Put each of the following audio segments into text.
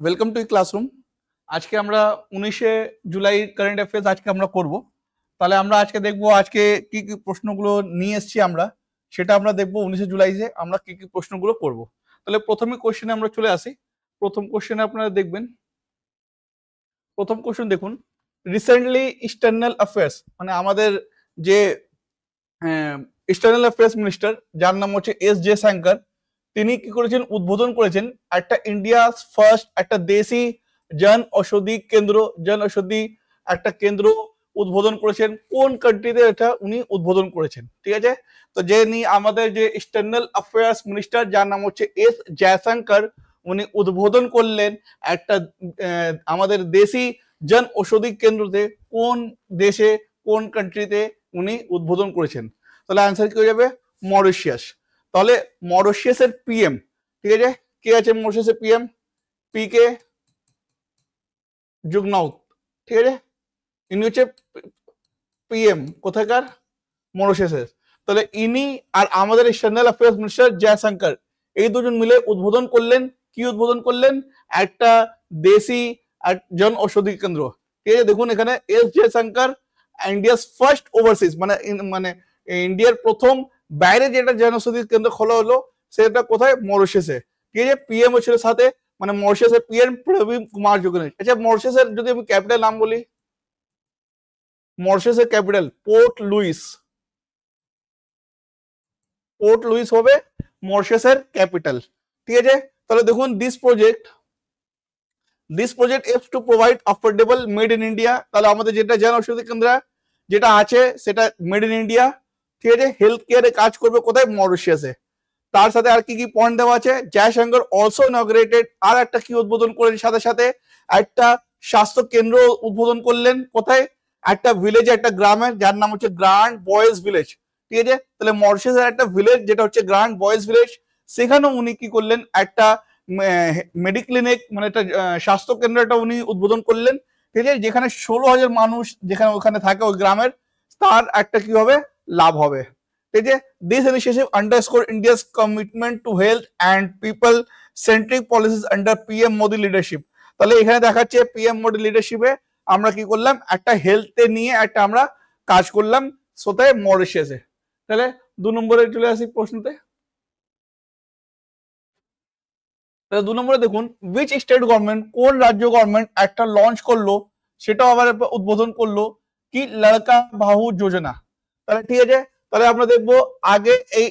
Welcome to classroom. আজকে আমরা 19শে July current affairs আজকে আমরা করব। তাহলে আমরা আজকে দেখব আজকে কি কি প্রশ্নগুলো নিয়ে এসেছি আমরা, সেটা আমরা দেখব 19শে জুলাইতে আমরা কি কি প্রশ্নগুলো করব। তাহলে প্রথমে কোশ্চেনে আমরা চলে আসি। প্রথম কোশ্চেনে আপনারা দেখবেন, প্রথম কোশ্চেন দেখুন, রিসেন্টলি ইন্টারনাল অ্যাফেয়ার্স মানে আমাদের যে এক্সটার্নাল অ্যাফেয়ার্স মিনিস্টার, যার নাম হচ্ছে জয়শঙ্কর, তিনি কি করেছেন, উদ্বোধন করেছেন একটা ইন্ডিয়া ফার্স্ট একটা দেশি জন ঔষধি কেন্দ্র, জন ঔষধি একটা কেন্দ্র উদ্বোধন করেছেন। কোন কান্ট্রিতে এটা উনি উদ্বোধন করেছেন, ঠিক আছে? তো যিনি আমাদের যে এক্সটার্নাল অ্যাফেয়ার্স মিনিস্টার, যার নাম হচ্ছে জয়শঙ্কর, উনি উদ্বোধন করলেন একটা আমাদের দেশি জন ঔষধি কেন্দ্রতে। কোন দেশে, কোন কান্ট্রিতে উনি উদ্বোধন করেছেন? তাহলে আনসার কি হয়ে যাবে? মরিশিয়াস। তাহলে মরিশিয়াসের পিএম, ঠিক আছে, কে আছে মরিশিয়াসের পিএম? পি কে জুগনাউথ, ঠিক আছে, ইনি হচ্ছে পিএম কোথাকার? মরিশিয়াসের। তাহলে ইনি আর আমাদের এক্সটার্নাল অ্যাফেয়ার্স মিনিস্টার জয়শঙ্কর, এই দুজন মিলে উদ্বোধন করলেন। কি উদ্বোধন করলেন? একটা দেশি জন ঔষধি কেন্দ্র, ঠিক আছে। দেখুন এখানে জয়শঙ্কর ইন্ডিয়াস ফার্স্ট ওভারসিজ মানে ইন্ডিয়ার প্রথম বাইরে যেটা জন ঔষধি কেন্দ্র খোলা হলো সেটা কোথায়? মরিশিয়াসে, ঠিক আছে। পিএম ছিল সাথে, মানে মরিশিয়াসের পিএম প্রবীণ কুমার যুগনাথ। আচ্ছা, মরিশিয়াসের যদি আমি ক্যাপিটাল নাম বলি, মরিশিয়াসের capital Port Louis. Port Louis হবে মরিশিয়াসের ক্যাপিটাল, ঠিক আছে। তাহলে দেখুন this project F to provide affordable made in India. তাহলে আমাদের যেটা জন ঔষধি কেন্দ্র যেটা আছে সেটা মেড ইন ইন্ডিয়া, ঠিক আছে। হেলথ কেয়ারে কাজ করবে কোথায়? মরিশিয়াসে। তার সাথে আর কি কি পয়েন্ট দেওয়া আছে? জয়শঙ্কর অলসো ইনঅগ্রেটেড, আর একটা কি উদ্বোধন করলেন? সাথে সাথে একটা স্বাস্থ্য কেন্দ্র উদ্বোধন করলেন। কোথায়? একটা ভিলেজে, একটা গ্রামে, যার নাম হচ্ছে গ্র্যান্ড বয়েজ ভিলেজ, ঠিক আছে। তাহলে মরিশিয়াসের একটা ভিলেজ যেটা হচ্ছে গ্র্যান্ড বয়েজ ভিলেজ, সেখানেও উনি কি করলেন? একটা মেডিক্লিনিক মানে একটা স্বাস্থ্য কেন্দ্রটা উনি উদ্বোধন করলেন, ঠিক আছে, যেখানে 16,000 মানুষ যেখানে ওখানে থাকে ওই গ্রামের, তার একটা কি হবে? লাভ হবে, ঠিক আছে। This initiative underscore India's commitment to health and people centric policies under PM Modi leadership. তাহলে এখানে দেখাচ্ছে পিএম মোদি লিডারশিপে আমরা কি করলাম? একটা হেলথে নিয়ে একটা আমরা কাজ করলাম কোথায়? মরিশিয়াসে। তাহলে 2 নম্বরে চলে আসি প্রশ্নতে। তাহলে 2 নম্বরে দেখুন, উইচ স্টেট গভর্নমেন্ট, কোন রাজ্য গভর্নমেন্ট একটা লঞ্চ করলো, সেটাও আবার উদ্বোধন করলো, কি? লড়কা বাহু যোজনা। তাহলে ঠিক আছে, তাহলে আমরা দেখবো আগে এই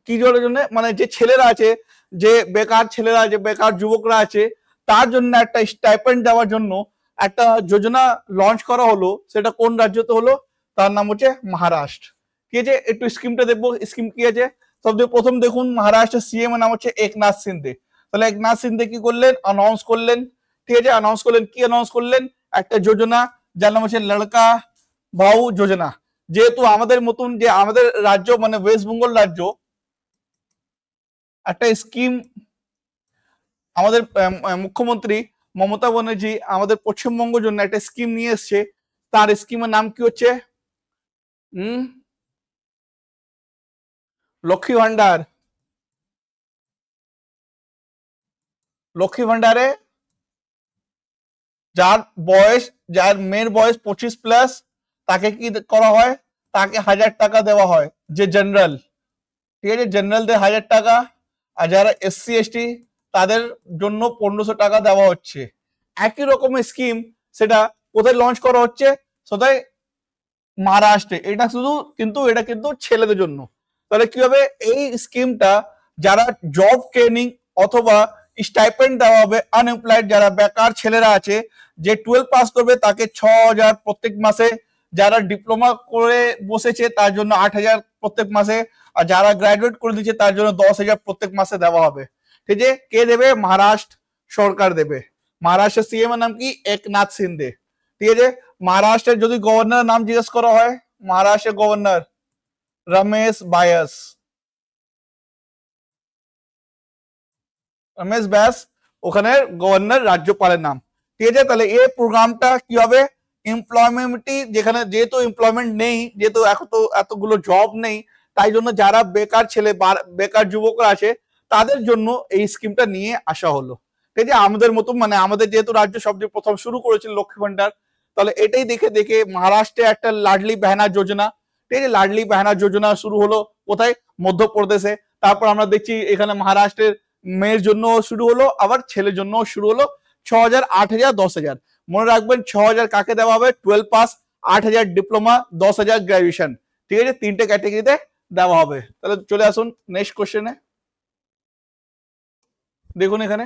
কি জন্য, মানে যে ছেলেরা আছে, যে বেকার ছেলেরা আছে, বেকার যুবকরা আছে, তার জন্য একটা স্টাইপেন্ড দেওয়ার জন্য একটা যোজনা লঞ্চ করা হলো। সেটা কোন রাজ্যতে হলো? তার নাম হচ্ছে মহারাষ্ট্র, ঠিক আছে। একটু স্কিমটা দেখবো, স্কিম কি আছে। সবচেয়ে প্রথম দেখুন, মহারাষ্ট্রের সিএম এর নাম হচ্ছে একনাথ সিন্ধে। তাহলে একনাথ সিন্ধে কি করলেন? অ্যানাউন্স করলেন, ঠিক আছে। অ্যানাউন্স করলেন, কি অ্যানাউন্স করলেন? একটা যোজনা যার নাম হচ্ছে লড়কা বাহু যোজনা। যেহেতু আমাদের মতন যে আমাদের রাজ্য মানে ওয়েস্ট বেঙ্গল রাজ্য, একটা স্কিম আমাদের মুখ্যমন্ত্রী মমতা ব্যানার্জি আমাদের পশ্চিমবঙ্গের জন্য একটা স্কিম নিয়ে এসছে। তার স্কিমের নাম কি হচ্ছে? লক্ষ্মী ভান্ডার। লক্ষ্মী ভান্ডারে যার মেয়ের বয়স 25+, তাকে কি করা হয়? তাকে 1000 টাকা দেওয়া হয়। যে জেনারেল, ঠিক আছে, জেনারেলদের 1000 টাকা, আর যারা এসসি এসটি তাদের জন্য 1500 টাকা দেওয়া হচ্ছে। একই রকমের স্কিম সেটা কোথায় লঞ্চ করা হচ্ছে? কোথায়? মহারাষ্ট্রে। এটা কিন্তু ছেলেদের জন্য। তাহলে কি হবে? এই স্কিমটা যারা জব ট্রেনিং অথবা স্টাইপেন্ড দেওয়া হবে আনএমপ্লয়েড যারা বেকার ছেলেরা আছে, যে 12 পাস করবে তাকে 6000 প্রত্যেক মাসে, যারা ডিপ্লোমা করে বসেছে তার জন্য 8000 প্রত্যেক মাসে, আর যারা গ্রাজুয়েট করে দিচ্ছে তার জন্য 10,000 প্রত্যেক মাসে দেওয়া হবে, ঠিক আছে। কে দেবে? মহারাষ্ট্র সরকার দেবে। মহারাষ্ট্রের সিএম এর নাম কি? একনাথ সিন্ধে, ঠিক আছে। মহারাষ্ট্রের যদি গভর্নর নাম জিজ্ঞেস করা হয়, মহারাষ্ট্রের গভর্নর রমেশ বাইস। রমেশ ব্যাস ওখানে গভর্নর, রাজ্যপালের নাম, ঠিক আছে। তাহলে এই প্রোগ্রামটা কি হবে? এমপ্লয়মেন্ট, যেখানে যেহেতু এমপ্লয়মেন্ট নেই, যেহেতু এতগুলো জব নেই, তাই জন্য যারা বেকার ছেলে বেকার যুবকরা আছে তাদের জন্য এই স্কিমটা নিয়ে আসা হলো, ঠিক আছে, আমাদের মতো মানে আমাদের যেহেতু রাজ্য সবচেয়ে প্রথম শুরু করেছিল লক্ষ্মী ভান্ডার, তাহলে এটাই দেখে দেখে মহারাষ্ট্রে একটা লাডলি বেহানা যোজনা, ঠিক আছে, লাডলি বেহানা যোজনা শুরু হলো কোথায়, মধ্যপ্রদেশে। তারপর আমরা দেখছি এখানে মহারাষ্ট্রের মেয়ের জন্য শুরু হলো, আবার ছেলের জন্য শুরু হলো। 6,000, 8,000, 10,000, মনে রাখবেন 6,000 কাকে দেওয়া হবে, 12 পাস, 8,000 ডিপ্লোমা, 10,000 গ্রাজুয়েশন, ঠিক আছে, তিনটে ক্যাটাগরিতে দেওয়া হবে। তাহলে চলে আসুন নেক্সট কোশ্চেনে। দেখুন এখানে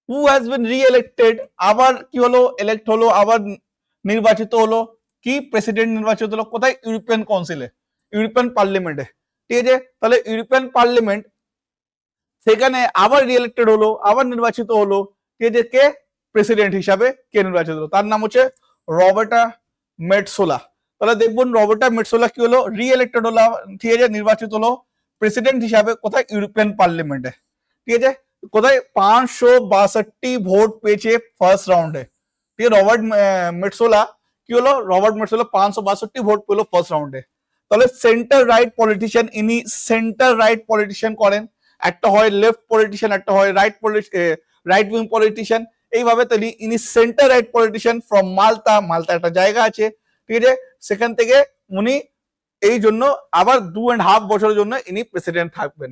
হু হ্যাজ বিন রি-ইলেক্টেড, আবার কি হলো, ইলেক্ট হলো, আবার নির্বাচিত হলো, কি প্রেসিডেন্ট নির্বাচিত হলো কোথায়, ইউরোপিয়ান কাউন্সিলে, ইউরোপিয়ান পার্লামেন্টে, ঠিক আছে। তাহলে ইউরোপিয়ান পার্লামেন্ট সেখানে আবার রি-ইলেক্টেড হলো, আবার নির্বাচিত হলো, ঠিক আছে, কে প্রেসিডেন্ট হিসাবে কে নির্বাচিত হলো, তার নাম হচ্ছে রবার্টা মেটসোলা। তাহলে দেখুন রবার্টা মেটসোলা কি হলো, রি-ইলেক্টেড হলো, ঠিক আছে, নির্বাচিত হলো প্রেসিডেন্ট হিসাবে কোথায়, ইউরোপিয়ান পার্লামেন্টে, ঠিক আছে। কোথায় 562 ভোট পেয়েছে ফার্স্ট রাউন্ডে, ঠিক আছে। রবার্ট মেটসোলা কি হলো, রবার্ট মেটসোলা 562 ভোট পেলো ফার্স্ট রাউন্ডে। তাহলে সেন্টার রাইট পলিটিশিয়ান, ইনি সেন্টার রাইট পলিটিশিয়ান করেন, একটা হয় লেফট পলিটিশিয়ান, একটা হয় রাইট উইং পলিটিশিয়ান, এইভাবে তাহলে ইনি সেন্টার রাইট পলিটিশিয়ান ফ্রম মালতা, মালতা একটা জায়গা আছে, ঠিক আছে, সেখান থেকে উনি এই জন্য আবার 2.5 বছরের জন্য ইনি প্রেসিডেন্ট থাকবেন।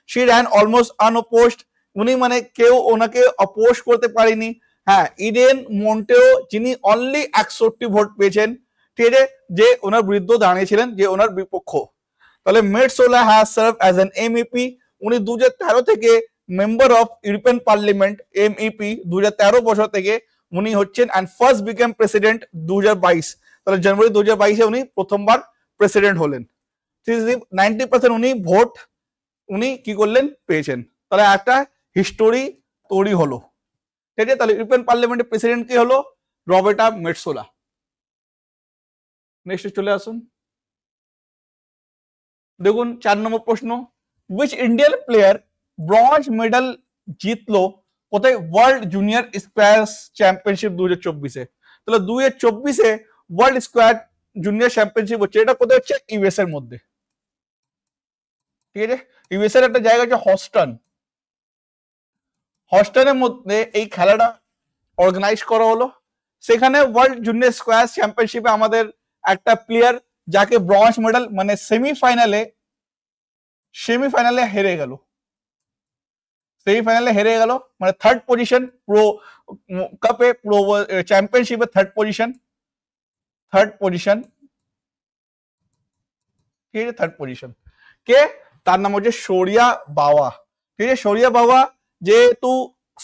শি র্যান অলমোস্ট আনঅপোজড, উনি মানে কেউ ওনাকে অপোজ করতে পারেনি। হ্যাঁ, ইডেন মন্টেও যিনি অনলি 61 ভোট পেয়েছেন, ঠিক আছে, যে ওনার বিরুদ্ধে দাঁড়িয়েছিলেন, যে ওনার বিপক্ষ। তাহলে Metsola has serve as an MEP, উনি 2013 থেকে member of European Parliament, MEP 2013 বছর থেকে উনি হচ্ছেন, অ্যান্ড ফার্স্ট বিকেম প্রেসিডেন্ট 2022, তাহলে জানুয়ারি 2022-এ উনি প্রথমবার প্রেসিডেন্ট হলেন। 90% উনি ভোট উনি কি করলেন, পেয়েছেন। তাহলে একটা হিস্টোরি তৈরি হলো, ঠিক আছে। তাহলে ইউরোপিয়ান পার্লামেন্টের প্রেসিডেন্ট কি হলো, রবার্টা মেটসোলা। নেক্সট চলে আসুন, দেখুন 4 নম্বর প্রশ্ন, which Indian player bronze medal জিতলো কোথায়, ওয়ার্ল্ড জুনিয়র স্কোয়াশ চ্যাম্পিয়নশিপ 2024-এ। তাহলে 2024-এ ওয়ার্ল্ড স্কোয়াড জুনিয়র চ্যাম্পিয়নশিপ হচ্ছে, এটা কোথায় হচ্ছে, ইউএস এর মধ্যে, ঠিক আছে। ইউএস এর একটা জায়গা আছে হস্টন, হস্টনের মধ্যে এই খেলাটা অর্গানাইজ করা হলো। সেখানে ওয়ার্ল্ড জুনিয়র স্কোয়াশ চ্যাম্পিয়নশিপে আমাদের একটা প্লেয়ার যাকে ব্রঞ্জ মেডেল মানে সেমিফাইনালে হেরে গেল, মানে থার্ড পজিশন প্রো কাপে, প্রো চ্যাম্পিয়নশিপে থার্ড পজিশন, ঠিক আছে, থার্ড পজিশন কে, তার নাম হচ্ছে শৌরিয়া বাওয়া, ঠিক আছে। শৌরিয়া বাওয়া যেহেতু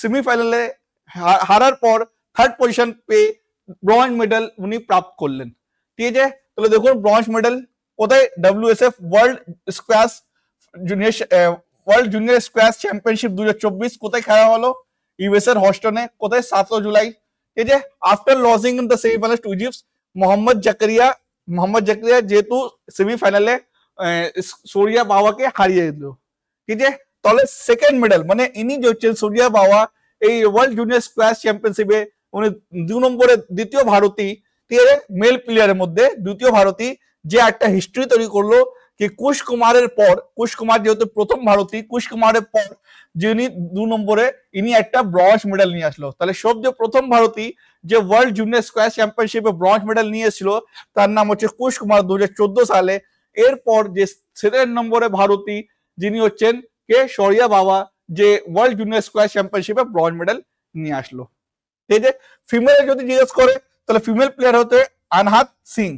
সেমিফাইনালে হারার পর থার্ড পজিশন পেয়ে ব্রঞ্জ মেডেল উনি প্রাপ্ত করলেন, ঠিক আছে। তাহলে দেখুন ব্রঞ্জ মেডেল কোথায়, ডব্লিউএসএফ ওয়ার্ল্ড জুনিয়র স্কোয়াশ চ্যাম্পিয়নশিপ 2024 কোথায় খেলা হলো, ইউএস এর হস্টনে, কোথায় 7 জুলাই, ঠিক আছে। After losing in the semifinal two Egypt, Mohammad Zakaria যেহেতু সেমিফাইনালে শৌরিয়া বাওয়াকে হারিয়ে দিল, ঠিক আছে। তাহলে সেকেন্ড মেডেল মানে ইনি যে হচ্ছেন শৌরিয়া বাওয়া, এই ওয়ার্ল্ড জুনিয়র স্কোয়াশ চ্যাম্পিয়নশিপে উনি 2 নম্বরে দ্বিতীয় ভারতী, ঠিক আছে, মেল প্লেয়ারের মধ্যে দ্বিতীয় ভারতী, যে একটা হিস্ট্রি তৈরি করলো কি কুশ কুমারের পর, কুশ কুমার যেহেতু প্রথম ভারতী, কুশ কুমারের পর যিনি 2 নম্বরে ইনি একটা ব্রঞ্জ মেডেল নিয়ে আসলো। তাহলে সবচেয়ে প্রথম ভারতী যে ওয়ার্ল্ড জুনিয়র স্কোয়াশ চ্যাম্পিয়নশিপে ব্রঞ্জ মেডেল নিয়ে এসেছিল তার নাম হচ্ছে কুশ কুমার 2014 সালে। এরপর যে সেকেন্ড নম্বরে ভারতী যিনি হচ্ছেন কে, শৌরিয়া বাওয়া, যে ওয়ার্ল্ড জুনিয়র স্কোয়াশ চ্যাম্পিয়নশিপে ব্রঞ্জ মেডেল নিয়ে আসলো, ঠিক আছে। ফিমেল যদি জিজ্ঞেস করে তাহলে ফিমেল প্লেয়ার হতে আনহাত সিং,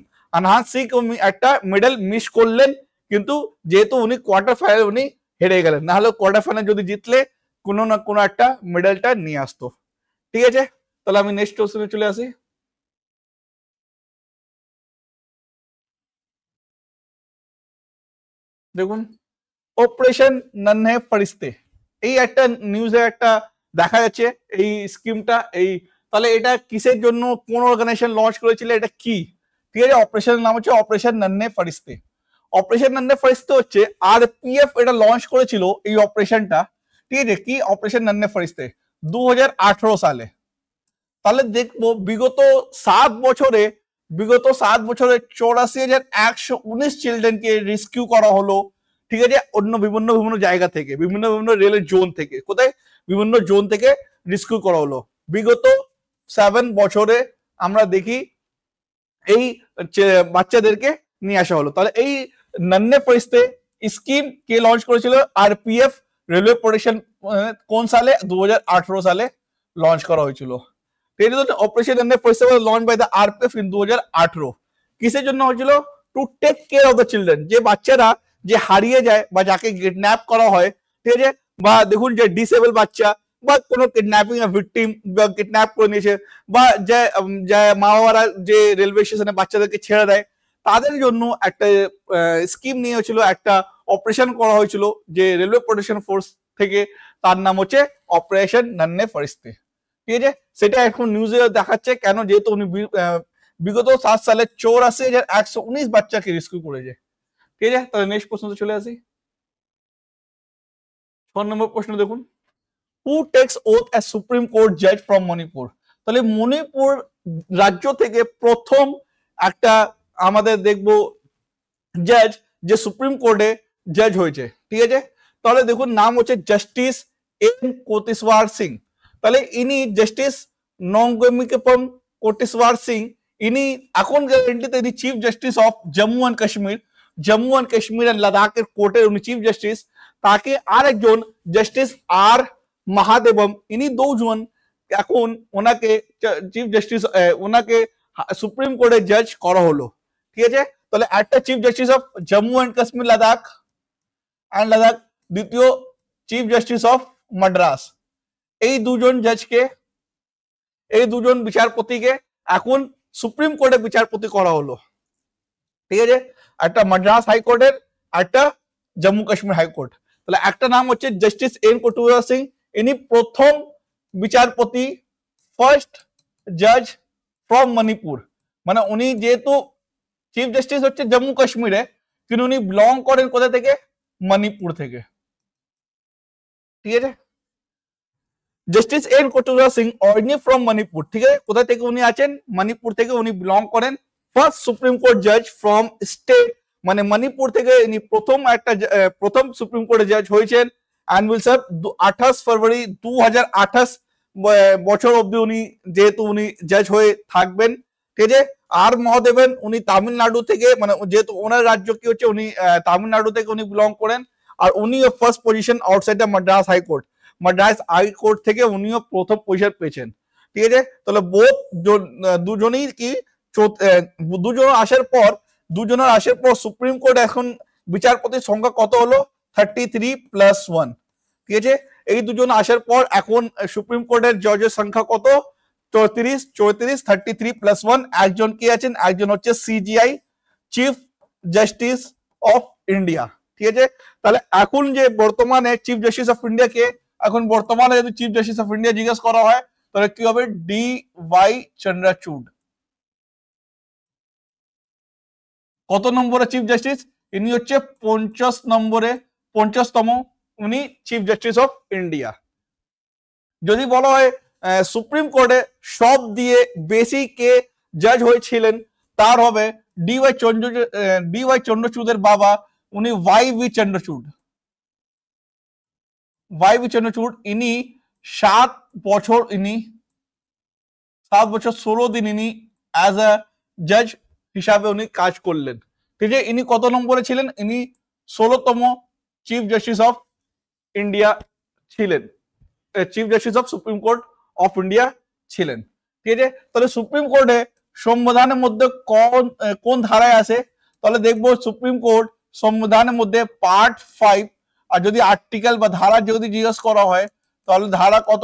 একটা মেডেল মিস করলেন, কিন্তু যেহেতু উনি কোয়ার্টার ফাইনাল উনি হেরে গেলেন, না হলে কোয়ার্টার ফাইনাল যদি জিতলে কোনো না কোনো একটা মেডেলটা নিয়ে আসতো, ঠিক আছে। তাহলে আমি নেক্সট কোশ্চেনে চলে আসি। দেখুন অপারেশন নন্হে ফরিস্তে, এই একটা নিউজে একটা দেখা যাচ্ছে এই স্কিমটা, এই তাহলে এটা কিসের জন্য, কোন অর্গানাইজেশন লঞ্চ করেছিল, এটা কি, ঠিক আছে। অপারেশনের নাম হচ্ছে অপারেশন নন্হে ফরিস্তে। অপারেশন নন্হে ফরিস্তে হচ্ছে আরপিএফ এটা লঞ্চ করেছিল এই অপারেশনটা, ঠিক আছে। কি অপারেশন নন্হে ফরিস্তে 2018 সালে। তাহলে দেখবো বিগত 7 বছরে 84,119 চিলড্রেনকে রেস্কিউ করা হলো, ঠিক আছে, অন্য বিভিন্ন জায়গা থেকে, বিভিন্ন রেলের জোন থেকে, কোথায় বিভিন্ন জোন থেকে রেস্কিউ করা হলো। বিগত 7 বছরে আমরা দেখি এই বাচ্চাদেরকে নিয়ে আসা হলো। তাহলে এই নন্হে ফরিস্তে স্কিম কে লঞ্চ করেছিল? আরপিএফ রেলওয়ে প্রোটেকশন কোন সালে? 2018 সালে লঞ্চ করা হয়েছিল। Operation Nanhe Faristey was launch by the RPF in 2018। কিসের জন্য হয়েছিল? To take care of the children, যে বাচ্চারা যে হারিয়ে যায় বা যাকে কিডন্যাপ করা হয়, ঠিক আছে, বা দেখুন যে ডিসেবল বাচ্চা বা কোনো কিডন্যাপিং এর ভিকটিম বা কিডন্যাপ করে নিয়েছে, বা যে মা বাবারা যে রেলওয়ে স্টেশনে বাচ্চাদেরকে ছেড়ে দেয়, তাদের জন্য একটা স্কিম নিয়ে হয়েছিল, একটা অপারেশন করা হয়েছিল যে রেলওয়ে প্রোটেকশন ফোর্স থেকে, তার নাম হচ্ছে অপারেশন নন্হে ফরিস্তে। ঠিক আছে, সেটা এখন নিউজে দেখাচ্ছে কেন, যেহেতু উনি বিগত 7 সালে 84,119 বাচ্চাকে রেস্কিউ করেছে। ঠিক আছে, তাহলে নেক্সট প্রশ্নতে চলে আসি। 6 নম্বর প্রশ্ন দেখুন, হু text oath as supreme court জাজ ফ্রম মণিপুর? তাহলে মণিপুর রাজ্য থেকে প্রথম একটা আমাদের দেখবো জাজ যে সুপ্রিম কোর্টে জাজ হয়েছে। ঠিক আছে, তাহলে দেখুন নাম হচ্ছে জাস্টিস এন কোটেশ্বর সিং। তাহলে ইনি জাস্টিস নঙ্গমিকেপম কোটেশ্বর সিং, ইনি এখন ইনি chief justice of Jammu and Kashmir, Jammu and Kashmir and লাদাখের কোর্টের উনি চিফ জাস্টিস। তাকে আর একজন জাস্টিস আর মহাদেবম, ইনি দুজন এখন ওনাকে চিফ জাস্টিস, ওনাকে সুপ্রিম কোর্টে জাজ করা হলো। ঠিক আছে, তাহলে একটা chief justice of Jammu and Kashmir Ladakh, দ্বিতীয় চিফ জাস্টিস অফ মাদ্রাস। এই দুজন জাজকে, এই দুজন বিচারপতিকে এখন সুপ্রিম কোর্টে বিচারপতি করা হলো। ঠিক আছে, একটা মাদ্রাস হাইকোর্টের, একটা জম্মু কাশ্মীর হাইকোর্ট। তাহলে একটা নাম হচ্ছে জাস্টিস এন কোটেশ্বর সিং, ইনি প্রথম বিচারপতি, ফার্স্ট জাজ ফ্রম মণিপুর। মানে উনি যেহেতু চিফ জাস্টিস হচ্ছে জম্মু কাশ্মীরে, কিন্তু উনি বিলং করেন কোথা থেকে? মণিপুর থেকে। ঠিক আছে, justice N Koteshwar Singh originate from Manipur. ঠিক আছে, কোথা থেকে উনি আছেন? মণিপুর থেকে উনি বিলং করেন। ফার্স্ট সুপ্রিম কোর্ট জাজ ফ্রম স্টেট, মানে মণিপুর থেকে ইনি প্রথম সুপ্রিম কোর্টে জাজ হয়েছেন। অ্যান্ড উইল সার্ভ 28 ফেব্রুয়ারি 2028 বছর অব্দি উনি যেহেতু উনি জাজ হয়ে থাকবেন। ঠিক আছে, আর মহাদেবন উনি তামিলনাড়ু থেকে, মানে যেহেতু ওনার রাজ্য কি হচ্ছে, উনি তামিলনাড়ু থেকে উনি বিলং করেন। আর উনিও first position outside the Madras high court, Madras high court থেকে উনিও প্রথম পজিশন পেয়েছেন। ঠিক আছে, তাহলে দুজনেই কি দুজনের আসার পর সুপ্রিম কোর্ট এখন বিচারপতির সংখ্যা কত হলো? 33+1। ঠিক আছে, এই দুজন আসার পর এখন সুপ্রিম কোর্টের জজের সংখ্যা কত? 34। 33+1। একজন কি আছেন? একজন হচ্ছে CGI, chief justice of India. ঠিক আছে, তাহলে এখন যে বর্তমানে চিফ জাস্টিস অফ ইন্ডিয়া কে, এখন বর্তমানে যদি চিফ জাস্টিস অফ ইন্ডিয়া জিজ্ঞেস করা হয় তাহলে কি হবে? DY চন্দ্রচূড়। কত নম্বরে চিফ জাস্টিস? ইনি হচ্ছে 50তম উনি চিফ জাস্টিস অফ ইন্ডিয়া। যদি বলা হয় সুপ্রিম কোর্টে সব দিয়ে বেশি কে জাজ হয়েছিলেন, তার হবে DY চন্দ্রচূড়ের বাবা, উনি YV চন্দ্রচূড়। ইনি 7 বছর 16 দিন ইনি অ্যাজ আ জাজ হিসাবে উনি কাজ করলেন। ঠিক আছে, ইনি কত নম্বরে ছিলেন? ইনি 16তম চিফ জাস্টিস অফ ইন্ডিয়া ছিলেন, chief justice of supreme court of India ছিলেন। ঠিক আছে, তাহলে সুপ্রিম কোর্টে সংবিধানের মধ্যে কোন ধারায় আসে? তাহলে দেখবো সুপ্রিম কোর্ট সংবিধানের মধ্যে পার্ট 5, আর যদি আর্টিকেল বা ধারা যদি জিজ্ঞেস করা হয় তাহলে ধারা কত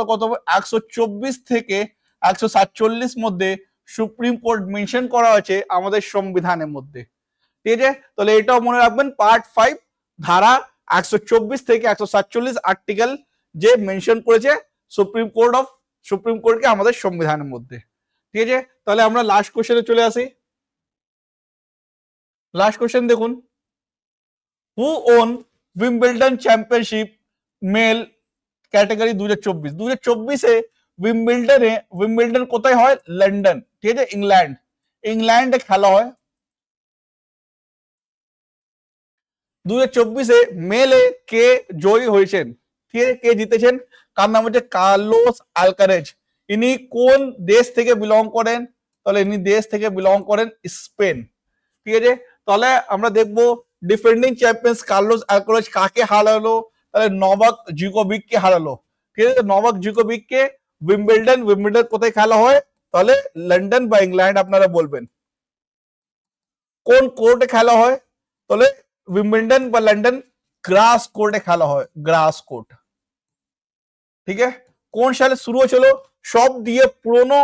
124 থেকে 147 মধ্যে সুপ্রিম কোর্ট মেনশন করা হয়েছে আমাদের সংবিধানের মধ্যে। ঠিক আছে, তাহলে এটাও মনে রাখবেন, পার্ট 5 ধারা 124 থেকে 147 আর্টিকেল যে মেনশন করেছে সুপ্রিম কোর্টকে আমাদের সংবিধানের মধ্যে। ঠিক আছে, তাহলে আমরা লাস্ট কোশ্চেনে চলে আসি। লাস্ট কোশ্চেন দেখুন, who won Wimbledon championship mail category 2024 Wimbledon কোথায় হয়? লন্ডন। ঠিক আছে, ইংল্যান্ডে খেলা হয়। 2024 মেলে কে জয়ী হয়েছেন? কে জিতেছেন? কার নাম হচ্ছে কার্লোস আলকারেজ। ইনি কোন দেশ থেকে বিলং করেন? তাহলে ইনি দেশ থেকে বিলং করেন স্পেন। ঠিক আছে, তাহলে আমরা দেখবো ডিফেন্ডিং চ্যাম্পিয়ন্স কার্লোস আলকারেজ কাকে হারালো? তাহলে নভাক জোকোভিচকে হারালো। ঠিক আছে, নভাক জোকোভিচকে উইম্বলডন কোথায় খেলা হয়? তাহলে লন্ডন বা ইংল্যান্ড আপনারা বলবেন। কোন কোর্টে খেলা হয়? তাহলে উইম্বলডন বা লন্ডন গ্রাস কোর্টে খেলা হয়, গ্রাস কোর্ট। ঠিক আছে, কোন সালে শুরু হয়েছিল? সব দিয়ে পুরনো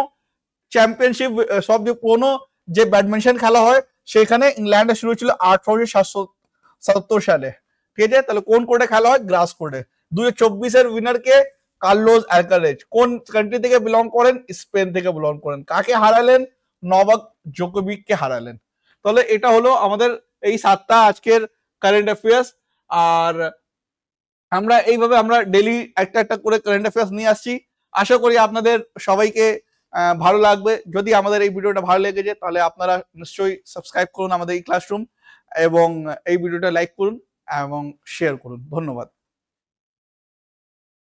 চ্যাম্পিয়নশিপ, সব দিয়ে পুরনো যে ব্যাডমিন্টন খেলা হয় সেখানে ইংল্যান্ডে শুরু হয়েছিল 1877 সালে। ঠিক আছে, তাহলে কোন কোর্টে খেলা হয়? গ্রাস কোর্টে। 2024 উইনার কে? Carlos Alcaraz. কোন কান্ট্রি থেকে বিলং করেন? স্পেন থেকে বিলং করেন। কাকে হারালেন? নভাক জোকোভিচকে হারালেন। তাহলে এটা হলো আমাদের এই 7টা আজকের কারেন্ট অ্যাফেয়ার্স। আর আমরা এইভাবে আমরা ডেইলি একটা একটা করে কারেন্ট অ্যাফেয়ার্স নিয়ে আসছি। আশা করি আপনাদের সবাইকে ভালো লাগবে। যদি আমাদের এই ভিডিওটা ভালো লেগেছে তাহলে আপনারা নিশ্চয়ই সাবস্ক্রাইব করুন আমাদের এই ক্লাসরুম, এবং এই ভিডিওটা লাইক করুন এবং শেয়ার করুন। ধন্যবাদ।